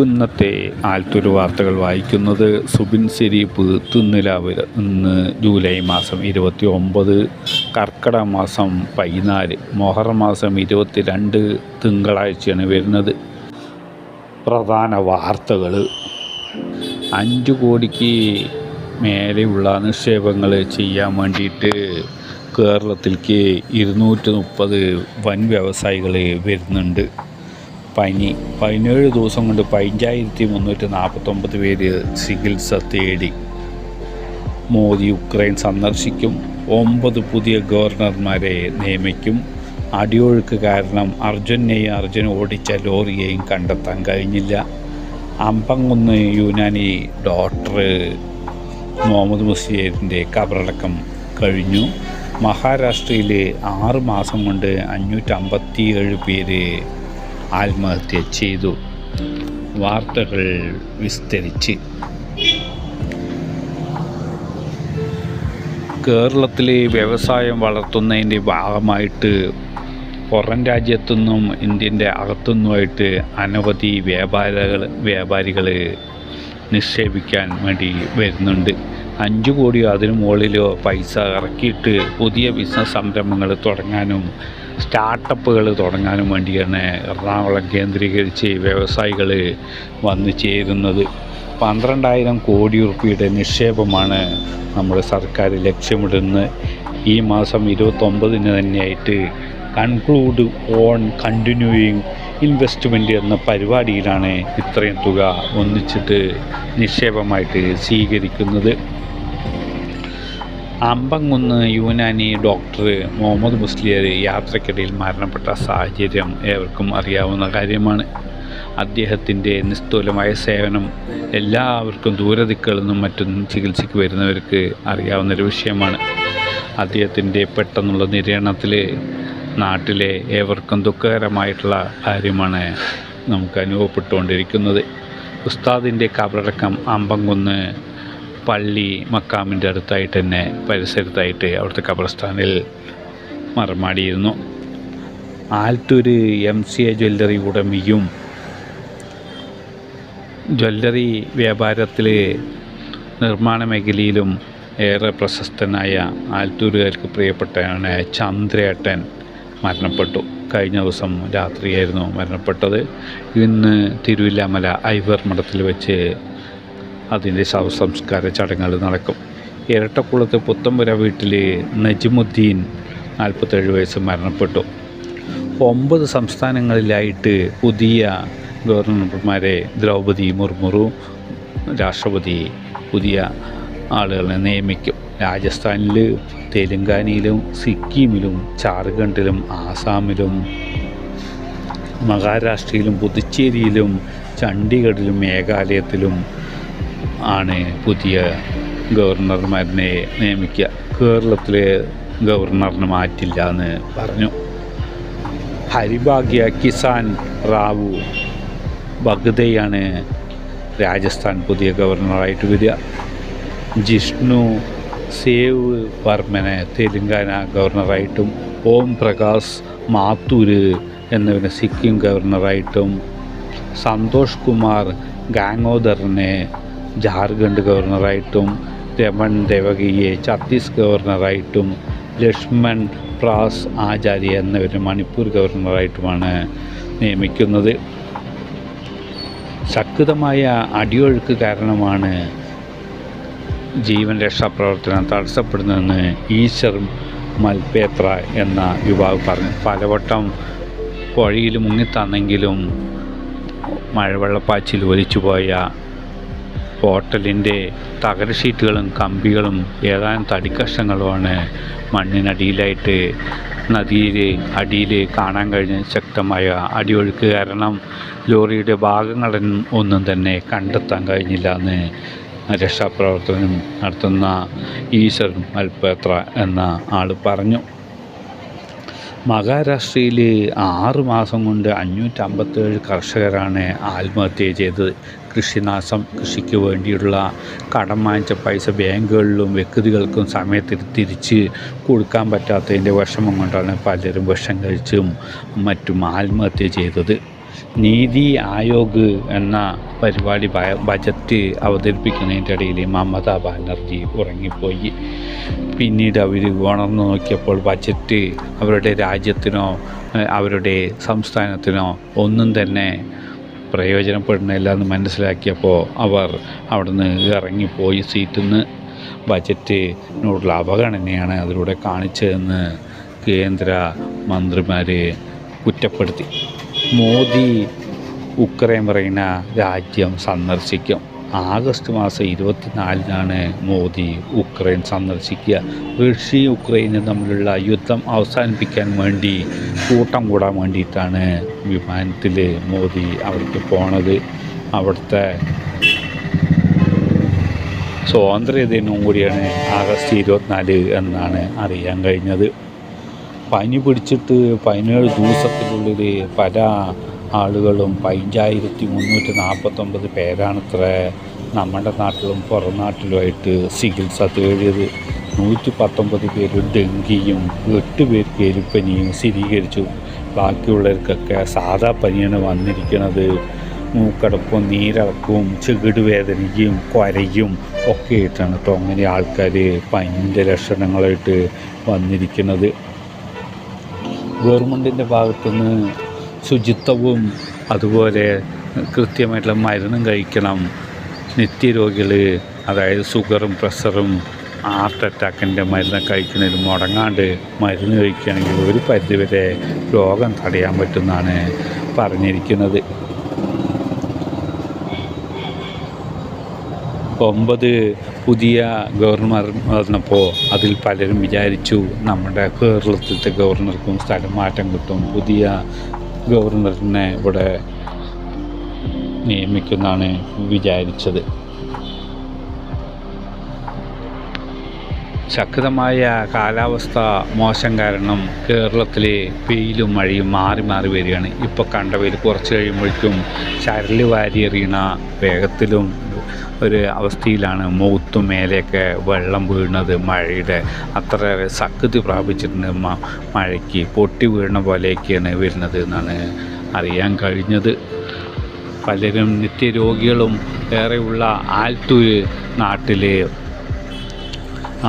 ഇന്നത്തെ ആലത്തൂർ വാർത്തകൾ വായിക്കുന്നത് സുബിൻ ശരീഫ് തിന്നിലാവ്. ഇന്ന് ജൂലൈ മാസം 29, കർക്കിടക മാസം 14, മൊഹറം മാസം 22 തിങ്കളാഴ്ചയാണ് വരുന്നത്. പ്രധാന വാർത്തകൾ: 5 കോടിക്ക് മേലെയുള്ള നിക്ഷേപങ്ങൾ ചെയ്യാൻ വേണ്ടിയിട്ട് കേരളത്തിലേക്ക് 230 വൻ വ്യവസായികൾ വരുന്നുണ്ട്. 17 ദിവസം കൊണ്ട് 5349 പേര് ചികിത്സ തേടി. മോദി ഉക്രൈൻ സന്ദർശിക്കും. 9 പുതിയ ഗവർണർമാരെ നിയമിക്കും. അടിയൊഴുക്ക് കാരണം അർജുൻ ഓടിച്ച ലോറിയെയും കണ്ടെത്താൻ കഴിഞ്ഞില്ല. അമ്പംകുന്ന് യുനാനി ഡോക്ടർ മുഹമ്മദ് മുസ്ലിയാരിൻ്റെ കബറടക്കം കഴിഞ്ഞു. മഹാരാഷ്ട്രയിൽ 6 മാസം കൊണ്ട് 557 പേര് ആത്മഹത്യ ചെയ്തു. വാർത്തകൾ വിസ്തരിച്ച്: കേരളത്തിലെ വ്യവസായം വളർത്തുന്നതിൻ്റെ ഭാഗമായിട്ട് പുറം രാജ്യത്തുനിന്നും ഇന്ത്യൻ്റെ അകത്തുനിന്നുമായിട്ട് അനവധി വ്യാപാരികൾ നിക്ഷേപിക്കാൻ വേണ്ടി വരുന്നുണ്ട്. 5 കോടിയോ അതിനു മുകളിലോ പൈസ ഇറക്കിയിട്ട് പുതിയ ബിസിനസ് സംരംഭങ്ങൾ തുടങ്ങാനും സ്റ്റാർട്ടപ്പുകൾ തുടങ്ങാനും വേണ്ടിയാണ് എറണാകുളം കേന്ദ്രീകരിച്ച് വ്യവസായികൾ വന്നു ചേരുന്നത്. 12,000 കോടി രൂപയുടെ നിക്ഷേപമാണ് നമ്മുടെ സർക്കാർ ലക്ഷ്യമിടുന്നത്. ഈ മാസം 29 തന്നെയായിട്ട് കൺക്ലൂഡ് ഓൺ കണ്ടിന്യൂയിങ് ഇൻവെസ്റ്റ്മെൻറ്റ് എന്ന പരിപാടിയിലാണ് ഇത്രയും തുക ഒന്നിച്ചിട്ട് നിക്ഷേപമായിട്ട് സ്വീകരിക്കുന്നത്. അമ്പംകുന്ന് യുനാനി ഡോക്ടർ മുഹമ്മദ് മുസ്ലിയാർ യാത്രക്കിടയിൽ മരണപ്പെട്ട സാഹചര്യം ഏവർക്കും അറിയാവുന്ന കാര്യമാണ്. അദ്ദേഹത്തിൻ്റെ നിസ്തൂലമായ സേവനം എല്ലാവർക്കും ദൂരദിക്കുകളിൽ നിന്നും മറ്റും ചികിത്സയ്ക്ക് വരുന്നവർക്ക് അറിയാവുന്നൊരു വിഷയമാണ്. അദ്ദേഹത്തിൻ്റെ പെട്ടെന്നുള്ള നിര്യാണത്തിൽ നാട്ടിലെ ഏവർക്കും ദുഃഖകരമായിട്ടുള്ള കാര്യമാണ് നമുക്ക് അനുഭവപ്പെട്ടുകൊണ്ടിരിക്കുന്നത്. ഉസ്താദിൻ്റെ കബറടക്കം അമ്പംകുന്ന് പള്ളി മക്കാമിൻ്റെ അടുത്തായിട്ട് തന്നെ പരിസരത്തായിട്ട് അവിടുത്തെ ഖബർസ്ഥാനിൽ മറമാടിയിരുന്നു. ആലത്തൂർ MCA ജ്വല്ലറി ഉടമയും ജ്വല്ലറി വ്യാപാരത്തിൽ നിർമ്മാണ മേഖലയിലും ഏറെ പ്രശസ്തനായ ആലത്തൂരുകാർക്ക് പ്രിയപ്പെട്ടയാണ് ചന്ദ്രേട്ടൻ മരണപ്പെട്ടു. കഴിഞ്ഞ ദിവസം രാത്രിയായിരുന്നു മരണപ്പെട്ടത്. ഇന്ന് തിരുവില്ലാമല ഐവർ മഠത്തിൽ വെച്ച് അതിൻ്റെ ശവസംസ്കാര ചടങ്ങുകൾ നടക്കും. ഇരട്ടക്കുളത്ത് പുത്തമ്പുര വീട്ടിൽ നജിമുദ്ദീൻ 47 വയസ്സ് മരണപ്പെട്ടു. 9 സംസ്ഥാനങ്ങളിലായിട്ട് പുതിയ ഗവർണർമാരെ ദ്രൗപദി മുർമു രാഷ്ട്രപതി പുതിയ ആളുകളെ നിയമിക്കും. രാജസ്ഥാനിൽ, തെലുങ്കാനയിലും, സിക്കിമിലും, ജാർഖണ്ഡിലും, ആസാമിലും, മഹാരാഷ്ട്രയിലും, പുതുച്ചേരിയിലും, ചണ്ഡീഗഡിലും, മേഘാലയത്തിലും ആണ് പുതിയ ഗവർണർമാരെ നിയമിക്കുക. കേരളത്തിലെ ഗവർണറിന് മാറ്റില്ല എന്ന് പറഞ്ഞു. ഹരിഭാഗ്യ കിസാൻ റാവു ബഗ്ദയാണ് രാജസ്ഥാൻ പുതിയ ഗവർണറായിട്ട് വരിക. ജിഷ്ണു സേവ് വർമ്മനെ തെലുങ്കാന ഗവർണറായിട്ടും ഓം പ്രകാശ് മാത്തൂര് എന്നിവനെ സിക്കിം ഗവർണറായിട്ടും സന്തോഷ് കുമാർ ഗാംഗോദറിനെ ജാർഖണ്ഡ് ഗവർണറായിട്ടും രമൺ ദേവകിയെ ഛത്തീസ് ഗവർണറായിട്ടും ലക്ഷ്മൺ പ്രാസ് ആചാര്യ എന്നിവരെ മണിപ്പൂർ ഗവർണറായിട്ടുമാണ് നിയമിക്കുന്നത്. ശക്തമായ അടിയൊഴുക്ക് കാരണമാണ് ജീവൻ രക്ഷാപ്രവർത്തനം തടസ്സപ്പെടുന്നതെന്ന് ഈശ്വർ മൽപേത്ര എന്ന യുവാവ് പറഞ്ഞു. പലവട്ടം പുഴയിൽ മുങ്ങിത്തന്നെങ്കിലും മഴവെള്ളപ്പാച്ചിൽ ഒലിച്ചുപോയ ഹോട്ടലിൻ്റെ തകര ഷീറ്റുകളും കമ്പികളും ഏതാനും തടിക്കഷ്ണങ്ങളുമാണ് മണ്ണിനടിയിലായിട്ട് നദിയിലെ അടിയിൽ കാണാൻ കഴിഞ്ഞ. ശക്തമായ അടിയൊഴുക്ക് കാരണം ലോറിയുടെ ഭാഗങ്ങളൊന്നും തന്നെ കണ്ടെത്താൻ കഴിഞ്ഞില്ല എന്ന് രക്ഷാപ്രവർത്തനം നടത്തുന്ന ഈശ്വർ മൽപേത്ര എന്ന ആൾ പറഞ്ഞു. മഹാരാഷ്ട്രയിൽ 6 മാസം കൊണ്ട് 557 കർഷകരാണ് ആത്മഹത്യ ചെയ്തത്. കൃഷിനാശം, കൃഷിക്ക് വേണ്ടിയുള്ള കടം വാങ്ങിച്ച പൈസ ബാങ്കുകളിലും വ്യക്തികൾക്കും സമയത്തിന് തിരിച്ച് കൊടുക്കാൻ പറ്റാത്തതിൻ്റെ വിഷമം കൊണ്ടാണ് പലരും വിഷം കഴിച്ചും മറ്റും ആത്മഹത്യ ചെയ്തത്. നീതി ആയോഗ് എന്ന പരിപാടി ബജറ്റ് അവതരിപ്പിക്കുന്നതിൻ്റെ ഇടയിൽ മമതാ ബാനർജി ഉറങ്ങിപ്പോയി. പിന്നീട് അവർ ഉണർന്നു നോക്കിയപ്പോൾ ബജറ്റ് അവരുടെ രാജ്യത്തിനോ അവരുടെ സംസ്ഥാനത്തിനോ ഒന്നും തന്നെ പ്രയോജനപ്പെടുന്നില്ല എന്ന് മനസ്സിലാക്കിയപ്പോൾ അവർ അവിടുന്ന് ഇറങ്ങിപ്പോയി സീറ്റിൽ നിന്ന്. ബജറ്റിനോടുള്ള അവഗണനയാണ് അതിലൂടെ കാണിച്ചതെന്ന് കേന്ദ്ര മന്ത്രിമാർ കുറ്റപ്പെടുത്തി. മോദി ഉക്രൈൻ പറയുന്ന രാജ്യം സന്ദർശിക്കും. ആഗസ്റ്റ് മാസം 24-നാണ് മോദി ഉക്രൈൻ സന്ദർശിക്കുക. റഷ്യയും ഉക്രൈനും തമ്മിലുള്ള യുദ്ധം അവസാനിപ്പിക്കാൻ വേണ്ടി കൂട്ടം കൂടാൻ വേണ്ടിയിട്ടാണ് വിമാനത്തിൽ മോദി അവിടേക്ക് പോണത്. അവിടുത്തെ സ്വാതന്ത്ര്യദിനവും കൂടിയാണ് ആഗസ്റ്റ് 24 എന്നാണ് അറിയാൻ കഴിഞ്ഞത്. പനി പിടിച്ചിട്ട് 17 ദിവസത്തിനുള്ളിൽ പല ആളുകളും 5349 പേരാണത്ര നമ്മുടെ നാട്ടിലും പുറം നാട്ടിലുമായിട്ട് ചികിത്സ തേടിയത്. 119 പേര് ഡെങ്കിയും 8 പേർക്ക് എലിപ്പനിയും സ്ഥിരീകരിച്ചു. ബാക്കിയുള്ളവർക്കൊക്കെ സാധാ പനിയാണ് വന്നിരിക്കുന്നത്. മൂക്കടപ്പും നീരിളക്കവും ചെകിടുവേദനയും കുരയും ഒക്കെ ആയിട്ടാണ് കേട്ടോ അങ്ങനെ ആൾക്കാർ പനിൻ്റെ ലക്ഷണങ്ങളായിട്ട് വന്നിരിക്കുന്നത്. ഗവൺമെൻറ്റിൻ്റെ ഭാഗത്തുനിന്ന് ശുചിത്വവും അതുപോലെ കൃത്യമായിട്ടുള്ള മരുന്നും കഴിക്കണം. നിത്യരോഗികൾ അതായത് ഷുഗറും പ്രഷറും ഹാർട്ട് അറ്റാക്കിൻ്റെ മരുന്ന് കഴിക്കുന്നതിൽ മുടങ്ങാണ്ട് മരുന്ന് കഴിക്കുകയാണെങ്കിൽ ഒരു പരിധിവരെ രോഗം തടയാൻ പറ്റുമെന്നാണ് പറഞ്ഞിരിക്കുന്നത്. 9 പുതിയ ഗവർണർ വന്നപ്പോൾ അതിൽ പലരും വിചാരിച്ചു നമ്മുടെ കേരളത്തിലത്തെ ഗവർണർക്കും സ്ഥലം മാറ്റം കിട്ടും, പുതിയ ഗവർണറിനെ ഇവിടെ നിയമിക്കുമെന്നാണ് വിചാരിച്ചത്. ശക്തമായ കാലാവസ്ഥ മോശം കാരണം കേരളത്തിൽ വെയിലും മഴയും മാറി മാറി വരികയാണ്. ഇപ്പോൾ കണ്ട വെയിൽ കുറച്ച് കഴിയുമ്പോഴേക്കും ചരല് വാരിയെറിയണ വേഗത്തിലും ഒരു അവസ്ഥയിലാണ്. മുഖത്തും മേലെയൊക്കെ വെള്ളം വീഴുന്നത് മഴയുടെ അത്രയേറെ ശക്തി പ്രാപിച്ചിട്ടുണ്ട്. മഴയ്ക്ക് പൊട്ടി വീഴുന്ന പോലെയൊക്കെയാണ് വരുന്നത് എന്നാണ് അറിയാൻ കഴിഞ്ഞത്. പലരും നിത്യരോഗികളും ഏറെയുള്ള ആലത്തൂർ നാട്ടിലെ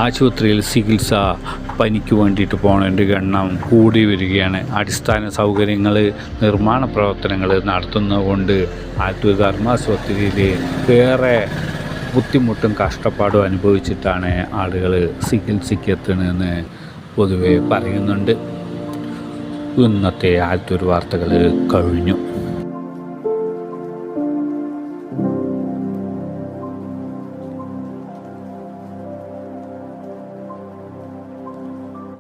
ആശുപത്രിയിൽ ചികിത്സ പനിക്ക് വേണ്ടിയിട്ട് പോകേണ്ട എണ്ണം കൂടി വരികയാണ്. അടിസ്ഥാന സൗകര്യങ്ങൾ നിർമ്മാണ പ്രവർത്തനങ്ങൾ നടത്തുന്നതുകൊണ്ട് ആലത്തൂർ ധർമാശുപത്രിയിൽ ഏറെ ബുദ്ധിമുട്ടും കഷ്ടപ്പാടും അനുഭവിച്ചിട്ടാണ് ആളുകൾ ചികിത്സയ്ക്കെത്തുന്നതെന്ന് പൊതുവെ പറയുന്നുണ്ട്. ഇന്നത്തെ ആലത്തൂർ വാർത്തകൾ കഴിഞ്ഞു.